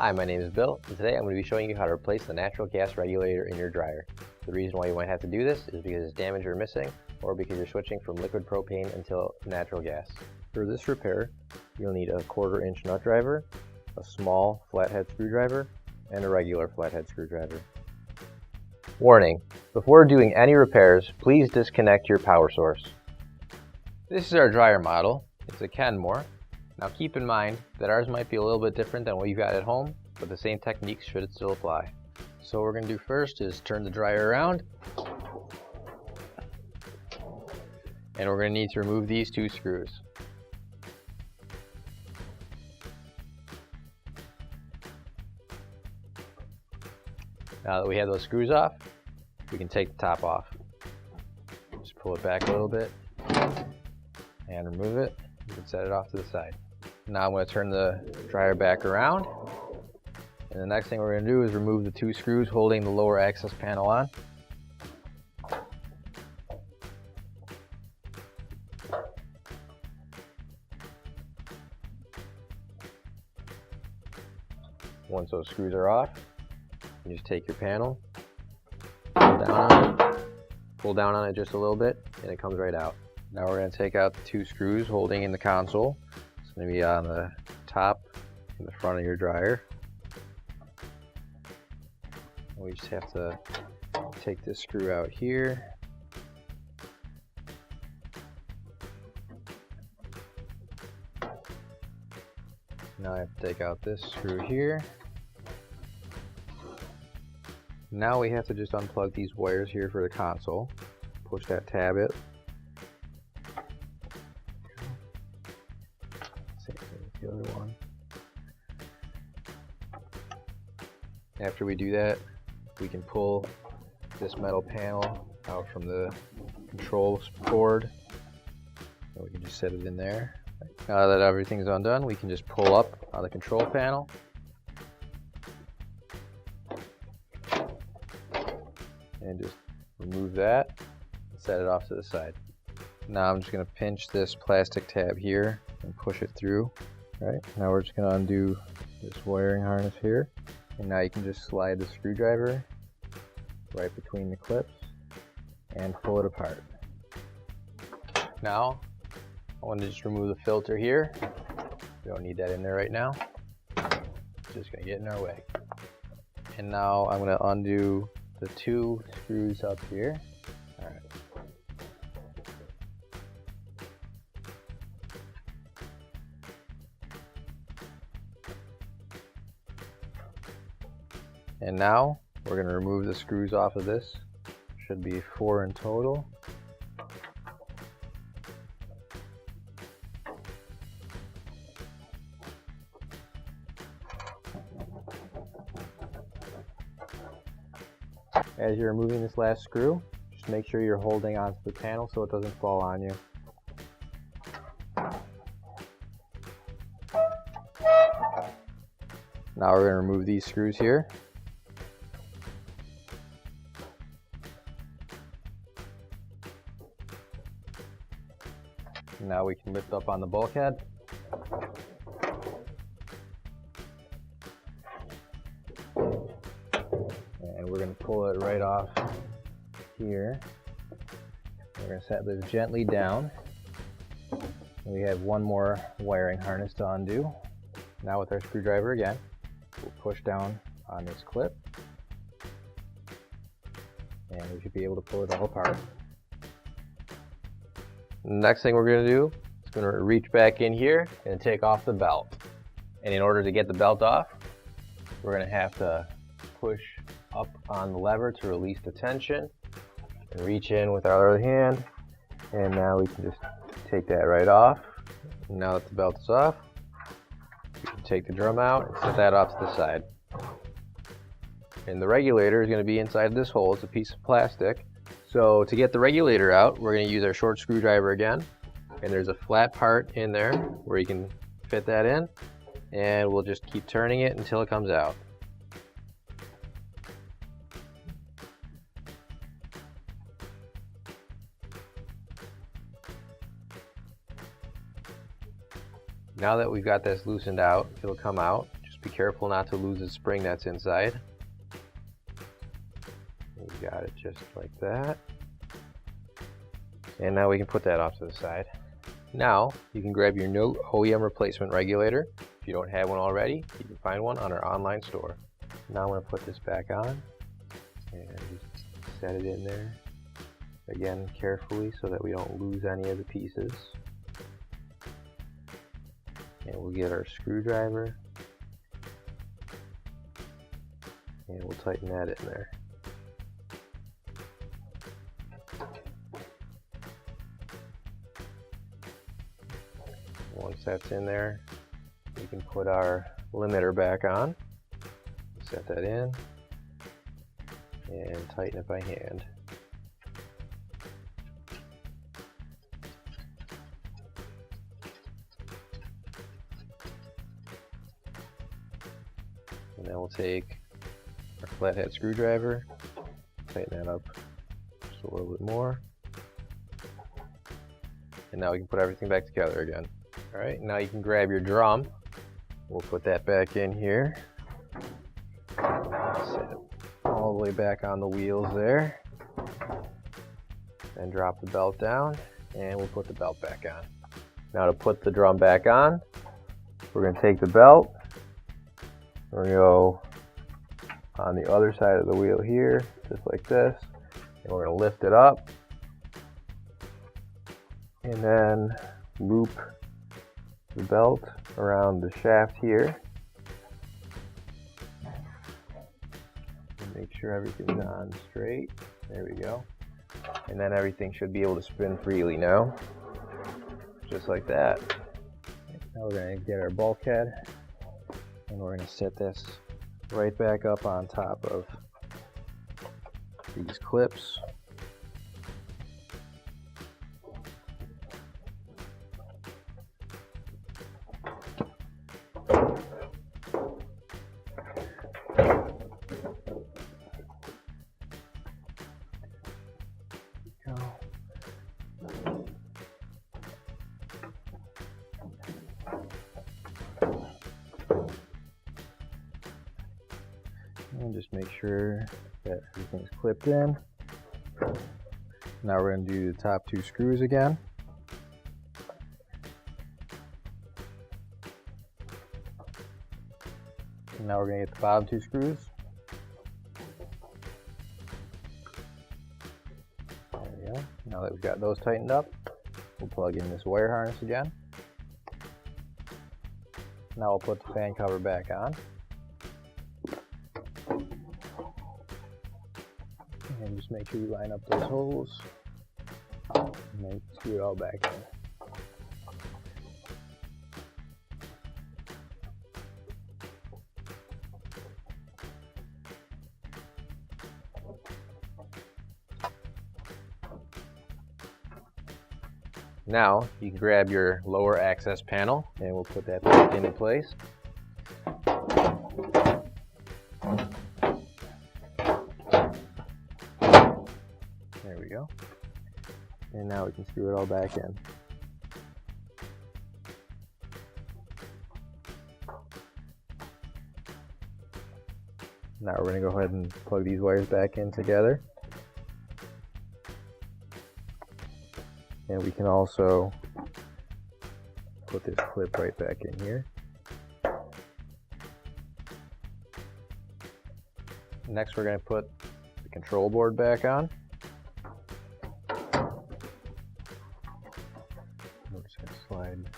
Hi, my name is Bill, and today I'm going to be showing you how to replace the natural gas regulator in your dryer. The reason why you might have to do this is because it's damaged or missing, or because you're switching from liquid propane until natural gas. For this repair, you'll need a 1/4 inch nut driver, a small flathead screwdriver, and a regular flathead screwdriver. Warning: before doing any repairs, please disconnect your power source. This is our dryer model. It's a Kenmore. Now keep in mind that ours might be a little bit different than what you've got at home, but the same techniques should still apply. So what we're going to do first is turn the dryer around, and we're going to need to remove these 2 screws. Now that we have those screws off, we can take the top off. Just pull it back a little bit and remove it. You can set it off to the side. Now I'm going to turn the dryer back around, and the next thing we're going to do is remove the 2 screws holding the lower access panel on. Once those screws are off, you just take your panel, pull down on it just a little bit, and it comes right out. Now we're going to take out the 2 screws holding in the console. It's going to be on the top and the front of your dryer. We just have to take this screw out here. Now I have to take out this screw here. Now we have to just unplug these wires here for the console. Push that tab in. Same thing with the other one. After we do that, we can pull this metal panel out from the control board, and we can just set it in there. Now that everything's undone, we can just pull up on the control panel and just remove that and set it off to the side. Now I'm just going to pinch this plastic tab here and push it through. Right, now we're just going to undo this wiring harness here, and now you can just slide the screwdriver right between the clips and pull it apart. Now I want to just remove the filter here. We don't need that in there right now. It's just going to get in our way. And now I'm going to undo the 2 screws up here. All right. And now we're going to remove the screws off of this. Should be 4 in total. As you're removing this last screw, just make sure you're holding onto the panel so it doesn't fall on you. Now we're going to remove these screws here. Now we can lift up on the bulkhead. And we're going to pull it right off here. We're going to set this gently down. And we have one more wiring harness to undo. Now with our screwdriver again, we'll push down on this clip, and we should be able to pull it all apart. Next thing we're going to do is going to reach back in here and take off the belt. And in order to get the belt off, we're going to have to push up on the lever to release the tension and reach in with our other hand, and now we can just take that right off. And now that the belt is off, we can take the drum out and set that off to the side. And the regulator is going to be inside this hole. It's a piece of plastic. So to get the regulator out, we're going to use our short screwdriver again, and there's a flat part in there where you can fit that in, and we'll just keep turning it until it comes out. Now that we've got this loosened out, it'll come out. Just Just be careful not to lose the spring that's inside. We got it just like that. And now we can put that off to the side. Now you can grab your new OEM replacement regulator. If you don't have one already, you can find one on our online store. Now I'm going to put this back on and just set it in there. Again, carefully so that we don't lose any of the pieces. And we'll get our screwdriver and we'll tighten that in there. Once that's in there, we can put our limiter back on, set that in, and tighten it by hand. And then we'll take our flathead screwdriver, tighten that up just a little bit more. And now we can put everything back together again. Alright, now you can grab your drum. We'll put that back in here. Set it all the way back on the wheels there. Then drop the belt down and we'll put the belt back on. Now to put the drum back on, we're going to take the belt. We're going to go on the other side of the wheel here, just like this. And we're going to lift it up. And then loop the belt around the shaft here. And make sure everything's on straight. There we go. And then everything should be able to spin freely now. Just like that. Now we're going to get our bulkhead and we're going to set this right back up on top of these clips. And just make sure that everything's clipped in. Now we're going to do the top two screws again. And now we're going to get the bottom two screws. There we go. Now that we've got those tightened up, we'll plug in this wire harness again. Now we'll put the fan cover back on. And just make sure you line up those holes and then screw it all back in. Now you can grab your lower access panel and we'll put that back into place. There we go. And now we can screw it all back in. Now we're going to go ahead and plug these wires back in together. And we can also put this clip right back in here. Next we're going to put the control board back on. We're just going to slide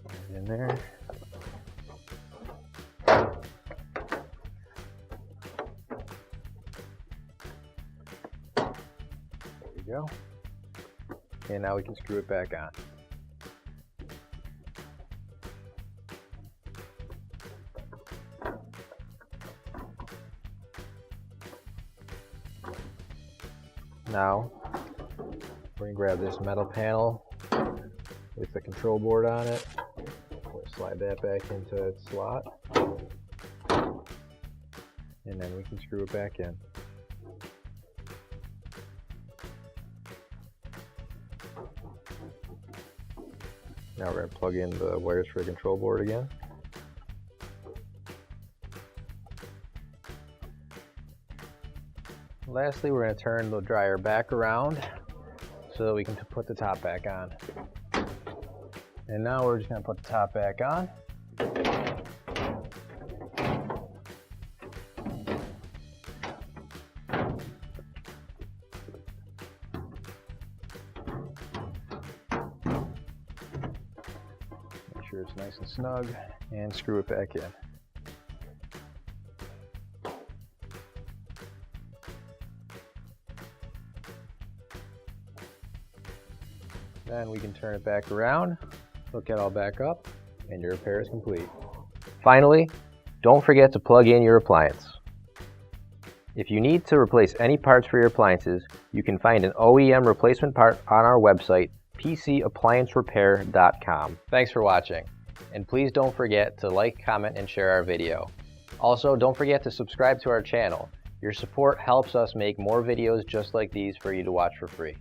right in there. There we go. And now we can screw it back on. Now, we're going to grab this metal panel with the control board on it. We'll slide that back into its slot. And then we can screw it back in. Now we're going to plug in the wires for the control board again. Lastly, we're going to turn the dryer back around so that we can put the top back on. And now we're just going to put the top back on. Make sure it's nice and snug, and screw it back in. Then we can turn it back around, hook it all back up, and your repair is complete. Finally, don't forget to plug in your appliance. If you need to replace any parts for your appliances, you can find an OEM replacement part on our website, PCApplianceRepair.com. Thanks for watching, and please don't forget to like, comment, and share our video. Also, don't forget to subscribe to our channel. Your support helps us make more videos just like these for you to watch for free.